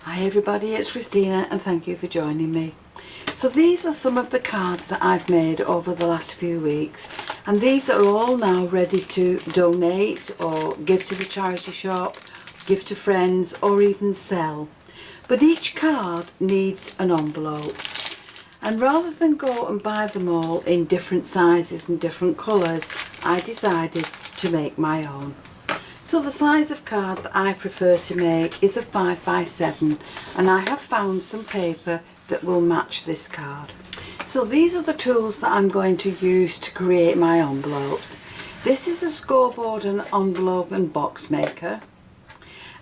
Hi everybody, it's Christina and thank you for joining me. So these are some of the cards that I've made over the last few weeks, and these are all now ready to donate or give to the charity shop, give to friends, or even sell. But each card needs an envelope, and rather than go and buy them all in different sizes and different colours, I decided to make my own. So the size of card that I prefer to make is a 5x7, and I have found some paper that will match this card. So these are the tools that I'm going to use to create my envelopes. This is a scoreboard and envelope and box maker,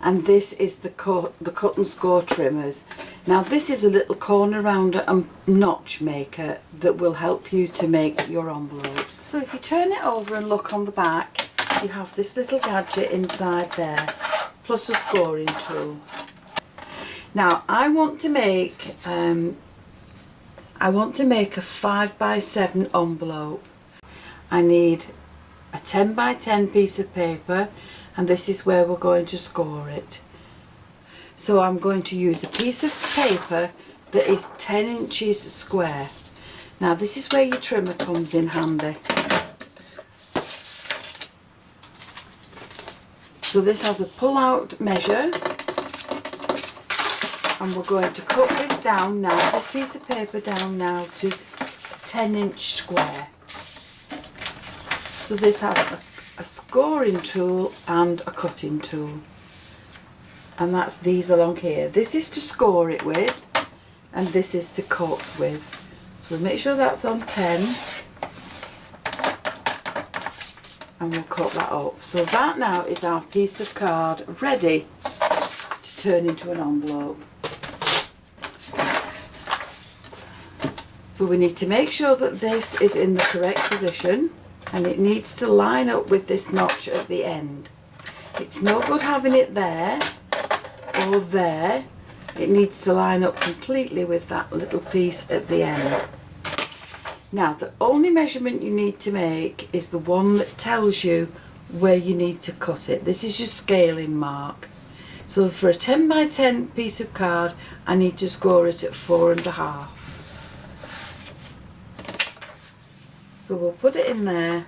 and this is the cut and score trimmers. Now this is a little corner rounder and notch maker that will help you to make your envelopes. So if you turn it over and look on the back, you have this little gadget inside there, plus a scoring tool. Now I want to make a 5x7 envelope. I need a 10x10 piece of paper, and this is where we're going to score it. So I'm going to use a piece of paper that is 10 inches square. Now this is where your trimmer comes in handy. So this has a pull-out measure, and we're going to cut this down now, this piece of paper down now to 10-inch square. So this has a scoring tool and a cutting tool, and that's these along here. This is to score it with, and this is to cut with. So we'll make sure that's on 10. And we'll cut that up. So that now is our piece of card ready to turn into an envelope. So we need to make sure that this is in the correct position, and it needs to line up with this notch at the end. It's no good having it there or there. It needs to line up completely with that little piece at the end. Now the only measurement you need to make is the one that tells you where you need to cut it. This is your scaling mark. So for a 10x10 piece of card, I need to score it at 4.5. So we'll put it in there.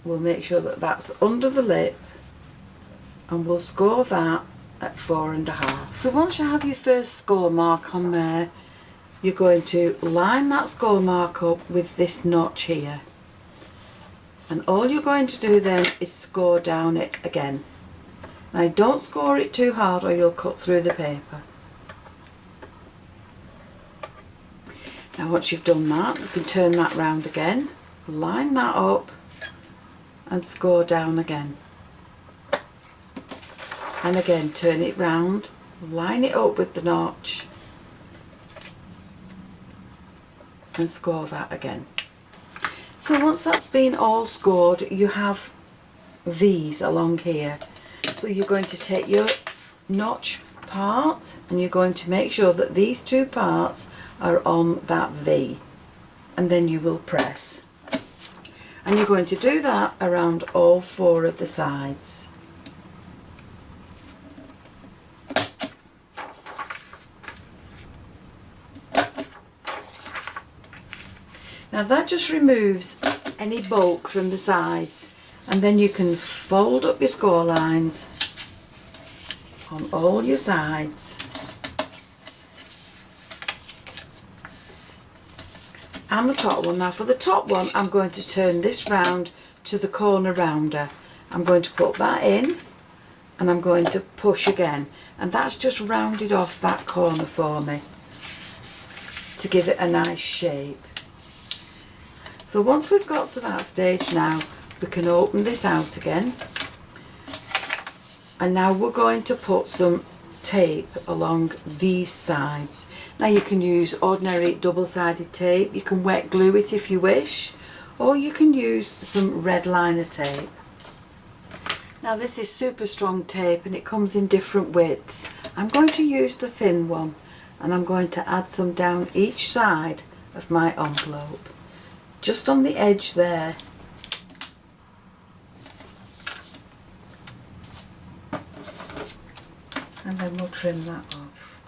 We'll make sure that that's under the lip, and we'll score that at 4.5. So once you have your first score mark on there, you're going to line that score mark up with this notch here, and all you're going to do then is score down it again. Now don't score it too hard or you'll cut through the paper. Now once you've done that, you can turn that round again, line that up and score down again, and again turn it round, line it up with the notch and score that again. So once that's been all scored, you have these along here. So you're going to take your notch part and you're going to make sure that these two parts are on that V, and then you will press. And you're going to do that around all 4 of the sides. Now that just removes any bulk from the sides, and then you can fold up your score lines on all your sides. And the top one. Now for the top one, I'm going to turn this round to the corner rounder. I'm going to put that in, and I'm going to push again, and that's just rounded off that corner for me to give it a nice shape. So once we've got to that stage now, we can open this out again, and now we're going to put some tape along these sides. Now you can use ordinary double-sided tape, you can wet glue it if you wish, or you can use some red liner tape. Now this is super strong tape and it comes in different widths. I'm going to use the thin one, and I'm going to add some down each side of my envelope, just on the edge there. and then we'll trim that off.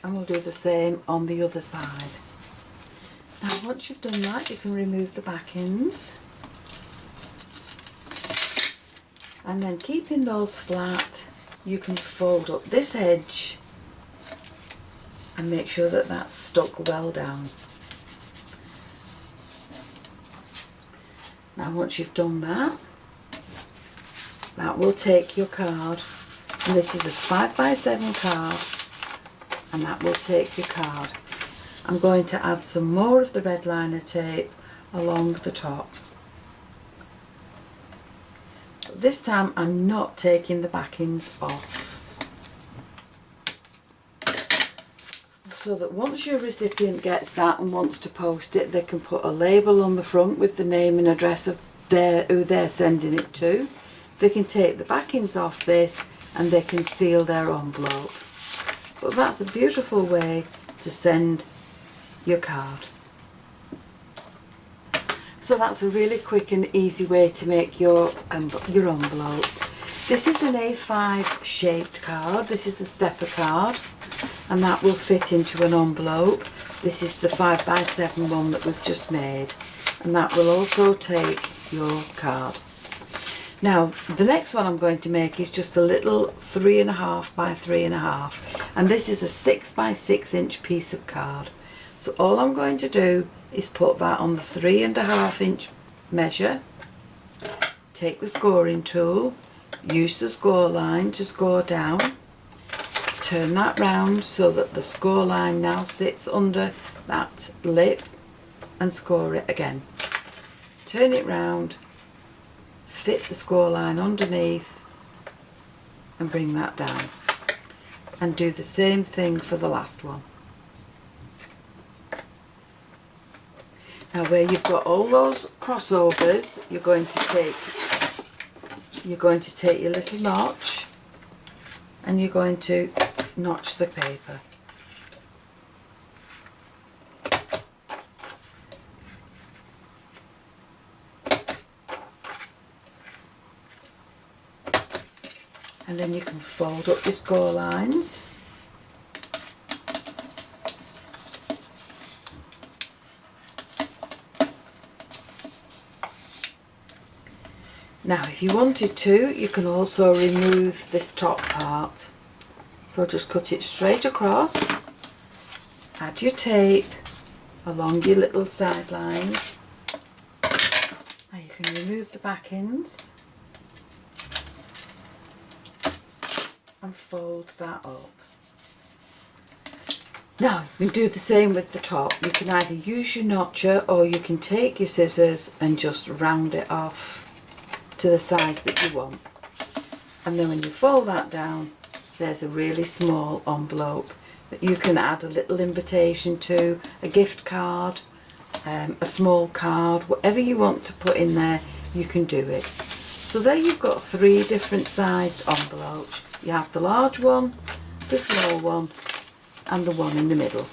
And we'll do the same on the other side. Now once you've done that, you can remove the backings. And then keeping those flat, you can fold up this edge and make sure that that's stuck well down. Now once you've done that, that will take your card, and this is a 5x7 card, and that will take your card. I'm going to add some more of the red liner tape along the top. But this time I'm not taking the backings off, so that once your recipient gets that and wants to post it, they can put a label on the front with the name and address of who they're sending it to. They can take the backings off this and they can seal their envelope. But that's a beautiful way to send your card. So that's a really quick and easy way to make your envelopes. This is an A5 shaped card. This is a stepper card, and that will fit into an envelope. This is the 5x7 one that we've just made, and that will also take your card. Now the next one I'm going to make is just a little 3.5 by 3.5, and this is a 6x6 inch piece of card. So all I'm going to do is put that on the 3.5 inch measure, take the scoring tool, use the score line to score down, turn that round so that the score line now sits under that lip, and score it again. Turn it round, fit the score line underneath and bring that down, and do the same thing for the last one. Now where you've got all those crossovers, you're going to take your little notch and you're going to notch the paper. And then you can fold up your score lines. Now if you wanted to, you can also remove this top part. So just cut it straight across, add your tape along your little side lines. Now you can remove the backings and fold that up. Now you can do the same with the top. You can either use your notcher or you can take your scissors and just round it off to the size that you want. And then when you fold that down, there's a really small envelope that you can add a little invitation to, a gift card, a small card, whatever you want to put in there, you can do it. So there you've got 3 different sized envelopes. You have the large one, the small one, and the one in the middle.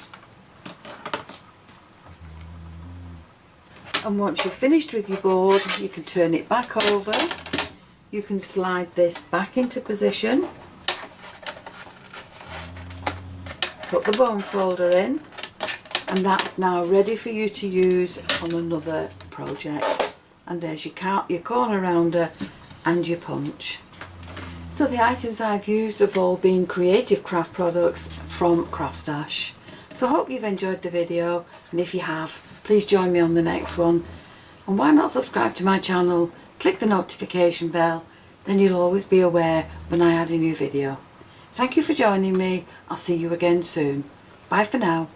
And once you're finished with your board, you can turn it back over. You can slide this back into position, put the bone folder in, and that's now ready for you to use on another project. And there's your corner rounder and your punch. So the items I've used have all been creative craft products from CraftStash. So I hope you've enjoyed the video, and if you have, please join me on the next one. And why not subscribe to my channel, click the notification bell, then you'll always be aware when I add a new video. Thank you for joining me. I'll see you again soon. Bye for now.